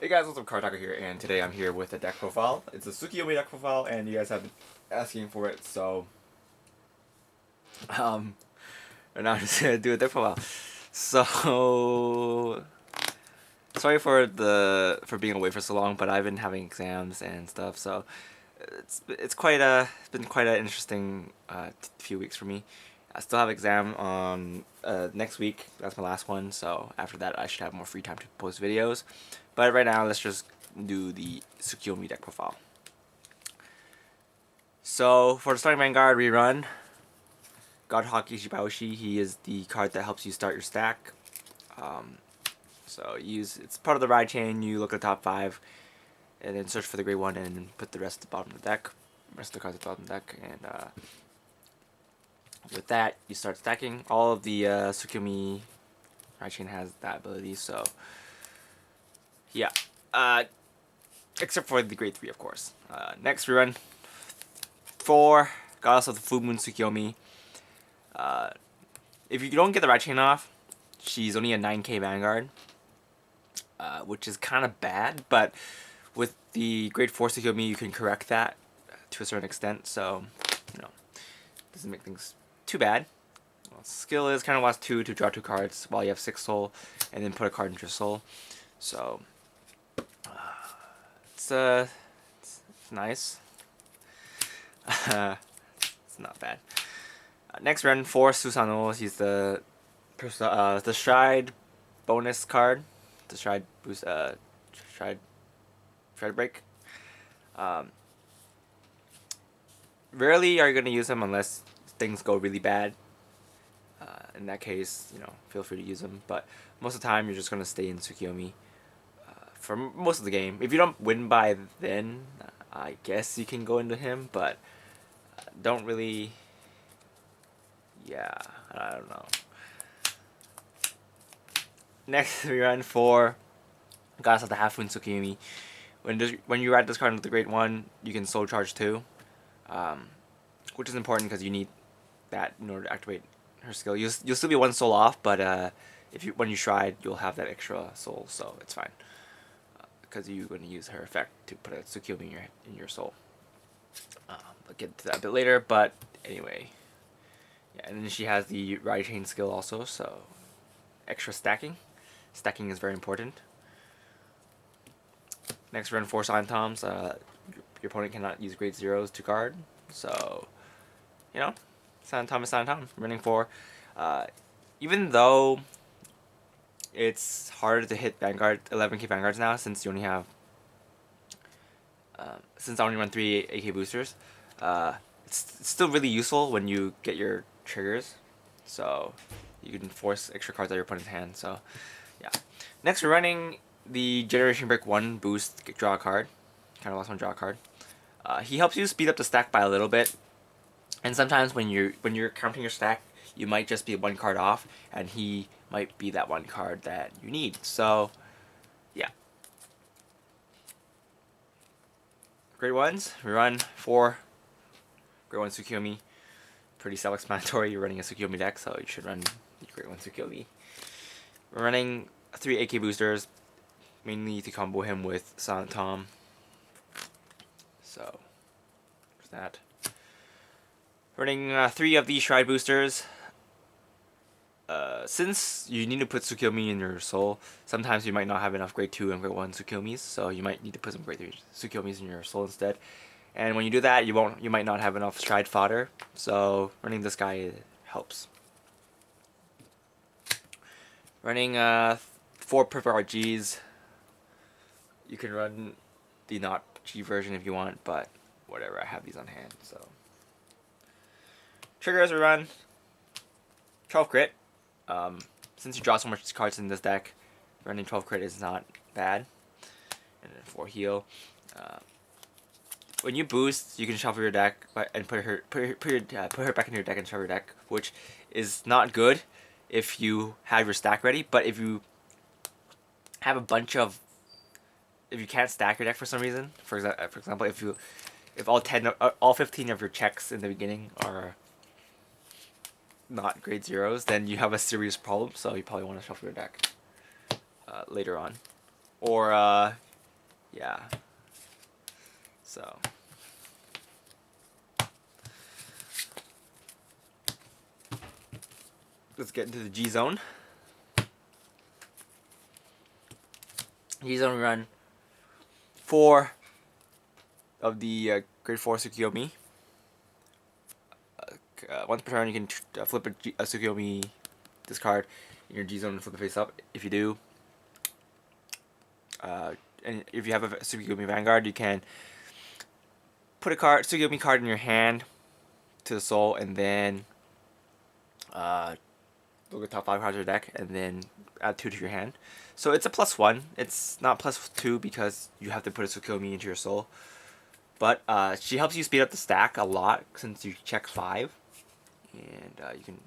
Hey guys, what's up? Cardfight here, and today I'm here with a deck profile. It's a Tsukuyomi deck profile, and you guys have been asking for it, so and now I'm just gonna do a deck profile. So sorry for being away for so long, but I've been having exams and stuff, so it's been quite an interesting few weeks for me. I still have exam on next week. That's my last one, so after that I should have more free time to post videos. But right now, let's just do the Tsukuyomi deck profile. So for the starting Vanguard rerun, God Hawk Ishibaoshi, he is the card that helps you start your stack. So it's part of the ride chain. You look at the top 5, and then search for the grade 1, and then put the rest at the bottom of the deck. The rest of the cards at the bottom of the deck, and with that, you start stacking. All of the Tsukuyomi ride chain has that ability, so yeah. Except for the grade 3, of course. Next, we run 4 Goddess of the Full Moon Tsukuyomi. If you don't get the right chain off, she's only a 9k Vanguard, which is kind of bad, but with the grade 4 Tsukuyomi, you can correct that to a certain extent, so, you know, doesn't make things too bad. Well, skill is kind of lost 2 to draw 2 cards while you have 6 soul, and then put a card into your soul, so it's nice. It's not bad. Next run 4 Susano. He's the stride bonus card, the stride boost, stride break. Rarely are you gonna use him unless things go really bad. In that case, you know, feel free to use him. But most of the time, you're just gonna stay in Tsukuyomi for most of the game. If you don't win by then, I guess you can go into him, but don't really. Yeah, I don't know. Next, we run 4 Goddess of the Half Moon Tsukuyomi. When you ride this card into the grade 1, you can soul charge 2, which is important because you need that in order to activate her skill. You'll still be 1 soul off, but when you stride, you'll have that extra soul, so it's fine. Because you're going to use her effect to put a Tsukuyomi in your soul. I'll get to that a bit later, but anyway. Yeah, and then she has the ride chain skill also, so extra stacking. Stacking is very important. Next, run 4 Silent Toms. Your opponent cannot use grade 0s to guard, so, you know, Silent Tom is Silent Tom. Running 4. Even though it's harder to hit Vanguard 11k Vanguards now, since you only have since I only run 3 AK boosters, it's still really useful when you get your triggers, so you can force extra cards out of your opponent's hand. So yeah. Next, we're running the Generation Break 1 boost, draw a card. Kind of lost one, draw a card. He helps you speed up the stack by a little bit, and sometimes when you're counting your stack, you might just be 1 card off, and he might be that 1 card that you need. So yeah. Grade 1s, we run 4 Grade 1 Tsukuyomi. Pretty self-explanatory. You're running a Tsukuyomi deck, so you should run the Grade 1 Tsukuyomi. We're running 3 AK boosters, mainly to combo him with Silent Tom. So there's that. Running 3 of these Stride boosters. Since you need to put Tsukuyomi in your soul, sometimes you might not have enough grade 2 and grade 1 Tsukuyomis, so you might need to put some grade 3 Tsukuyomis in your soul instead. And when you do that, you might not have enough stride fodder, so running this guy helps. Running 4 purple RGs. You can run the not G version if you want, but whatever, I have these on hand, so. Triggers, we run 12 crit. Since you draw so much cards in this deck, running 12 crit is not bad. And then 4 heal. When you boost, you can shuffle your deck and put her back in your deck and shuffle your deck, which is not good if you have your stack ready. But if you have a bunch of, if you can't stack your deck for some reason, for example, if all 15 of your checks in the beginning are not grade 0s, then you have a serious problem. So you probably want to shuffle your deck later on, or yeah. So. Let's get into the G zone. G zone, we run 4 of the grade 4 Tsukuyomi. Once per turn, you can flip a Tsukuyomi discard in your G zone and flip it face up. If you do, and if you have a Tsukuyomi Vanguard, you can put a Tsukuyomi card in your hand to the soul, and then look at the top 5 cards of your deck, and then add 2 to your hand. So it's a +1. It's not +2 because you have to put a Tsukuyomi into your soul. But she helps you speed up the stack a lot since you check 5. And you can,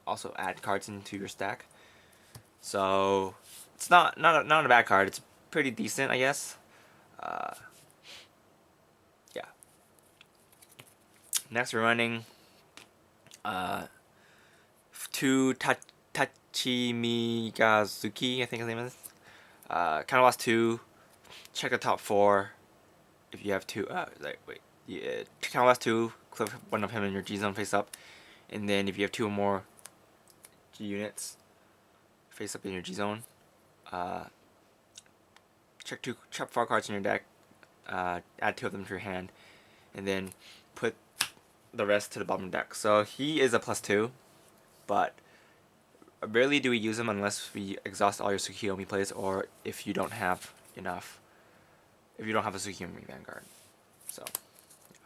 also add cards into your stack. So it's not a bad card. It's pretty decent, I guess. Yeah. Next, we're running 2 Tachimigazuki, I think his name is. Kind of lost 2. Check the top 4. If you have 2, kind of lost 2. Clip one of him in your G zone face up, and then if you have 2 or more G units face up in your G zone, check 4 cards in your deck, add 2 of them to your hand, and then put the rest to the bottom of the deck. So he is a +2, but rarely do we use him unless we exhaust all your Tsukuyomi plays, or if you don't have enough. If you don't have a Tsukuyomi Vanguard. So, yeah.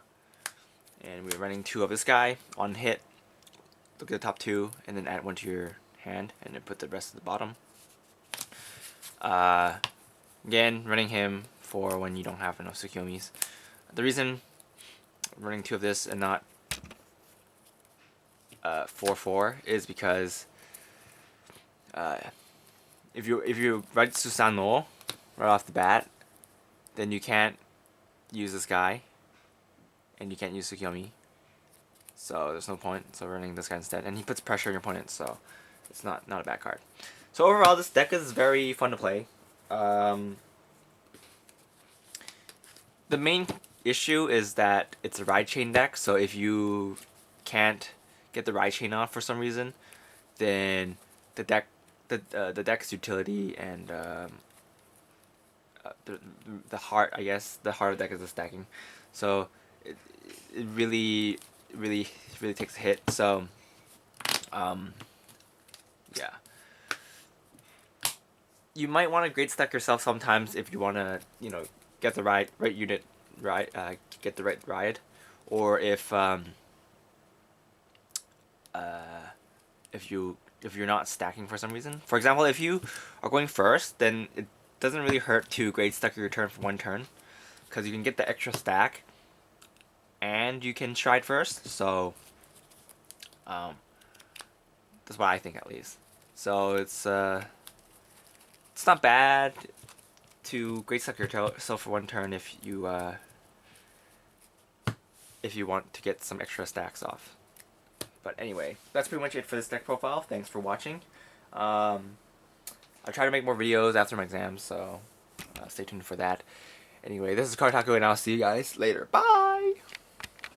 And we're running 2 of this guy on hit. Look at the top 2, and then add 1 to your hand, and then put the rest at the bottom. Again, running him for when you don't have enough Tsukuyomis. The reason I'm running 2 of this and not 4/4 is because if you write Susano right off the bat, then you can't use this guy, and you can't use Tsukuyomi. So there's no point. So running this guy instead, and he puts pressure on your opponent, so it's not a bad card. So overall, this deck is very fun to play. The main issue is that it's a ride chain deck, so if you can't get the ride chain off for some reason, then the deck's utility and the heart, I guess, the heart of the deck is the stacking. So it really takes a hit. So yeah. You might want to grade stack yourself sometimes if you want to, get the right unit, get the right ride, or if you're not stacking for some reason. For example, if you are going first, then it doesn't really hurt to grade stack your turn for 1 turn, because you can get the extra stack, and you can stride first. So that's what I think, at least. So it's not bad to grade stack yourself for 1 turn if you want to get some extra stacks off. But anyway, that's pretty much it for this deck profile. Thanks for watching. I'll try to make more videos after my exams, so stay tuned for that. Anyway, this is Cardtaku, and I'll see you guys later. Bye!